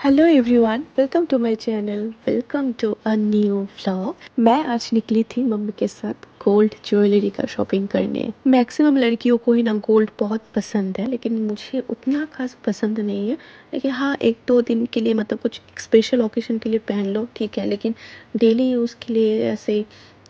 Hello everyone, welcome to my channel. Welcome to a new vlog. मैं आज निकली थी मम्मी के साथ गोल्ड ज्वेलरी का शॉपिंग करने। मैक्सिमम लड़कियों को ही ना गोल्ड बहुत पसंद है, लेकिन मुझे उतना खास पसंद नहीं है। लेकिन हाँ, एक दो दिन के लिए मतलब कुछ स्पेशल ओकेजन के लिए पहन लो ठीक है, लेकिन डेली यूज़ के लिए ऐसे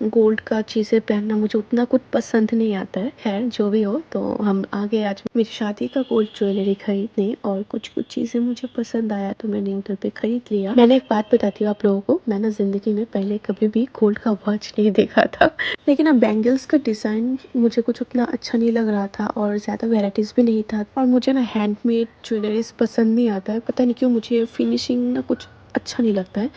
गोल्ड का चीज़ें पहनना मुझे उतना कुछ पसंद नहीं आता है। खैर जो भी हो, तो हम आगे आज मेरी शादी का गोल्ड ज्वेलरी खरीदने, और कुछ कुछ चीज़ें मुझे पसंद आया तो मैंने उधर पे खरीद लिया। मैंने एक बात बताती हूँ आप लोगों को, मैंने ज़िंदगी में पहले कभी भी गोल्ड का वॉच नहीं देखा था। लेकिन अब बैंगल्स का डिज़ाइन मुझे कुछ उतना अच्छा नहीं लग रहा था, और ज़्यादा वेराइटीज़ भी नहीं था। और मुझे ना हैंडमेड ज्वेलरीज पसंद नहीं आता है, पता नहीं क्यों, मुझे फिनिशिंग ना कुछ अच्छा नहीं लगता है।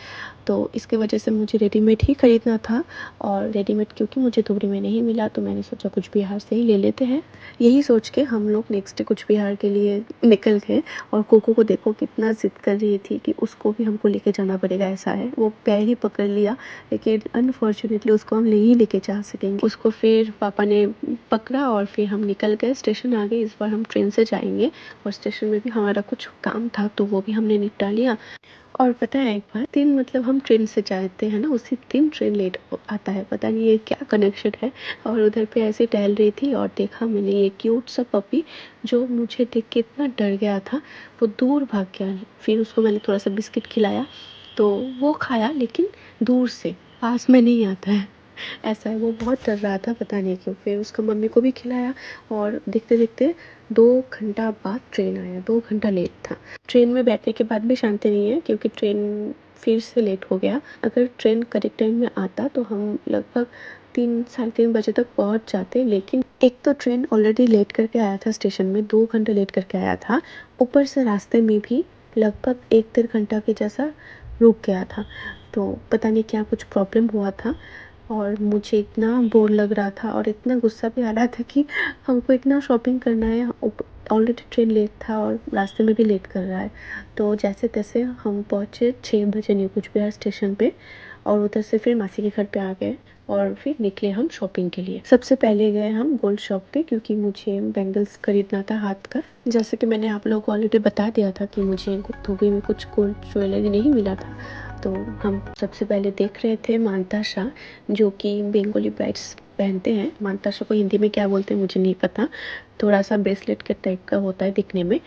तो इसके वजह से मुझे रेडीमेड ही ख़रीदना था, और रेडीमेड क्योंकि मुझे दूरी में नहीं मिला तो मैंने सोचा कुछ बिहार से ही ले लेते हैं। यही सोच के हम लोग नेक्स्ट डे कुछ बिहार के लिए निकल गए। और कोको को देखो कितना ज़िद कर रही थी कि उसको भी हमको लेके जाना पड़ेगा, ऐसा है। वो पैर ही पकड़ लिया, लेकिन अनफॉर्चुनेटली उसको हम नहीं लेके जा सकेंगे। उसको फिर पापा ने पकड़ा और फिर हम निकल गए, स्टेशन आ गए। इस बार हम ट्रेन से जाएंगे, और स्टेशन में भी हमारा कुछ काम था तो वो भी हमने निपटा लिया। और पता है, एक बार दिन मतलब हम ट्रेन से जाते हैं ना, उसी दिन ट्रेन लेट आता है। पता नहीं ये क्या कनेक्शन है। और उधर पे ऐसे टहल रही थी और देखा मैंने ये क्यूट सा पपी, जो मुझे देख के इतना डर गया था। वो दूर भाग गया। फिर उसको मैंने थोड़ा सा बिस्किट खिलाया तो वो खाया, लेकिन दूर से, पास में नहीं आता है। ऐसा है, वो बहुत डर रहा था, पता नहीं क्यों। फिर उसका मम्मी को भी खिलाया, और देखते देखते 2 घंटा बाद ट्रेन आया। 2 घंटा लेट था। ट्रेन में बैठने के बाद भी शांति नहीं है, क्योंकि ट्रेन फिर से लेट हो गया। अगर ट्रेन करेक्ट टाइम में आता तो हम लगभग 3 साढ़े 3 बजे तक पहुंच जाते। लेकिन एक तो ट्रेन ऑलरेडी लेट करके आया था, स्टेशन में 2 घंटे लेट करके आया था। ऊपर से रास्ते में भी लगभग 1 डेढ़ घंटा के जैसा रुक गया था। तो पता नहीं क्या कुछ प्रॉब्लम हुआ था। और मुझे इतना बोर लग रहा था और इतना गुस्सा भी आ रहा था कि हमको इतना शॉपिंग करना है, ऑलरेडी ट्रेन लेट था और रास्ते में भी लेट कर रहा है। तो जैसे तैसे हम पहुँचे 6 बजे न्यू कुच बिहार स्टेशन पे, और उधर से फिर मासी के घर पे आ गए, और फिर निकले हम शॉपिंग के लिए। सबसे पहले गए हम गोल्ड शॉप पे, क्योंकि मुझे बैंगल्स खरीदना था हाथ का। जैसे कि मैंने आप लोगों को ऑलरेडी बता दिया था कि मुझे धोबी में कुछ गोल्ड ज्वेलरी नहीं मिला था। तो हम सबसे पहले देख रहे थे मानता शाह, जो कि बंगाली ब्राइड्स पहनते हैं। मानता शाह को हिंदी में क्या बोलते हैं मुझे नहीं पता। थोड़ा सा ब्रेसलेट के टाइप का होता है दिखने में।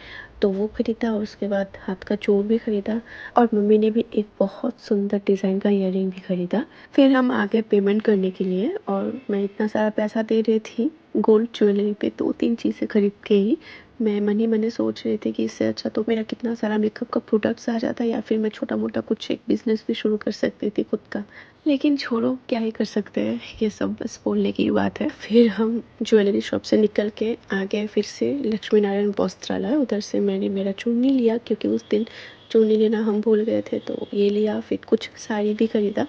तो वो खरीदा, और उसके बाद हाथ का चूड़ भी खरीदा। और मम्मी ने भी एक बहुत सुंदर डिज़ाइन का ईयरिंग भी खरीदा। फिर हम आगे पेमेंट करने के लिए, और मैं इतना सारा पैसा दे रही थी गोल्ड ज्वेलरी पे, 2 3 चीज़ें खरीद के ही मैं मन ही मन सोच रही थी कि इससे अच्छा तो मेरा कितना सारा मेकअप का प्रोडक्ट्स आ जाता, या फिर मैं छोटा मोटा कुछ एक बिजनेस भी शुरू कर सकती थी खुद का। लेकिन छोड़ो, क्या ही कर सकते हैं, ये सब बस बोलने की बात है। फिर हम ज्वेलरी शॉप से निकल के आ गए फिर से लक्ष्मी नारायण वस्त्रालय। उधर से मैंने मेरा चुन्नी लिया, क्योंकि उस दिन चुन्नी लेना हम भूल गए थे, तो ये लिया। फिर कुछ साड़ी भी खरीदा,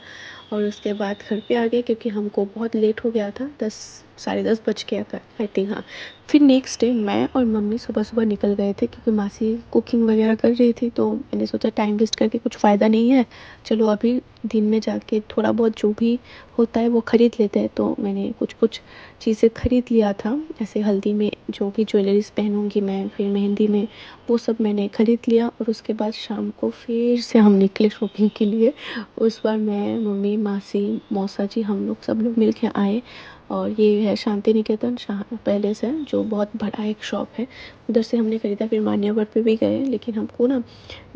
और उसके बाद घर पे आ गए, क्योंकि हमको बहुत लेट हो गया था। 10 साढ़े 10 बज गया था आई थिंक, हाँ। फिर नेक्स्ट डे मैं और मम्मी सुबह सुबह निकल गए थे, क्योंकि मासी कुकिंग वगैरह कर रही थी। तो मैंने सोचा टाइम वेस्ट करके कुछ फ़ायदा नहीं है, चलो अभी दिन में जाके थोड़ा बहुत जो भी होता है वो ख़रीद लेते हैं। तो मैंने कुछ कुछ चीज़ें ख़रीद लिया था, ऐसे हल्दी में जो भी ज्वेलरीज पहनूंगी मैं, फिर मेहंदी में, वो सब मैंने ख़रीद लिया। और उसके बाद शाम को फिर से हम निकले शॉपिंग के लिए। उस बार मैं, मम्मी, मासी, मौसा जी, हम लोग सब लोग मिल के आए। और ये है शांति निकेतन शाह पैलेस है, जो बहुत बड़ा एक शॉप है। उधर से हमने ख़रीदा। फिर मान्यवर पे भी गए, लेकिन हमको ना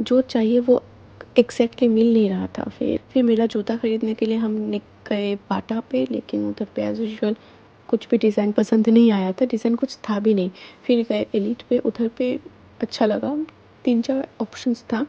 जो चाहिए वो एग्जैक्टली मिल नहीं रहा था। फिर मेरा जूता ख़रीदने के लिए हम गए बाटा पे, लेकिन उधर पे एज़ यूजुअल कुछ भी डिज़ाइन पसंद नहीं आया था। डिज़ाइन कुछ था भी नहीं। फिर गए एलिट पे, उधर पे अच्छा लगा। 3 4 ऑप्शंस था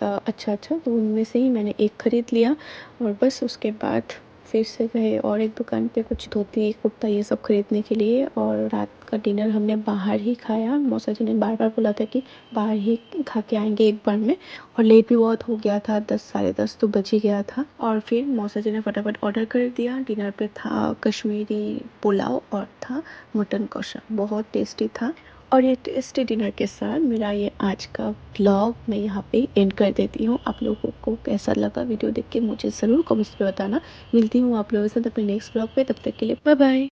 अच्छा अच्छा, तो उनमें से ही मैंने एक ख़रीद लिया। और बस उसके बाद फिर से गए और एक दुकान पे कुछ धोती कुर्ता ये सब खरीदने के लिए। और रात का डिनर हमने बाहर ही खाया। मौसा जी ने बार बार बोला था कि बाहर ही खा के आएंगे एक बार में। और लेट भी बहुत हो गया था, 10 साढ़े 10 तो बज ही गया था। और फिर मौसा जी ने फटाफट ऑर्डर कर दिया। डिनर पे था कश्मीरी पुलाव और था मटन कौशा, बहुत टेस्टी था। और ये टेस्टी डिनर के साथ मेरा ये आज का व्लॉग मैं यहाँ पे एंड कर देती हूँ। आप लोगों को कैसा लगा वीडियो देख के मुझे ज़रूर कमेंट्स में बताना। मिलती हूँ आप लोगों के साथ अपने नेक्स्ट व्लॉग पे, तब तक के लिए बाय बाय।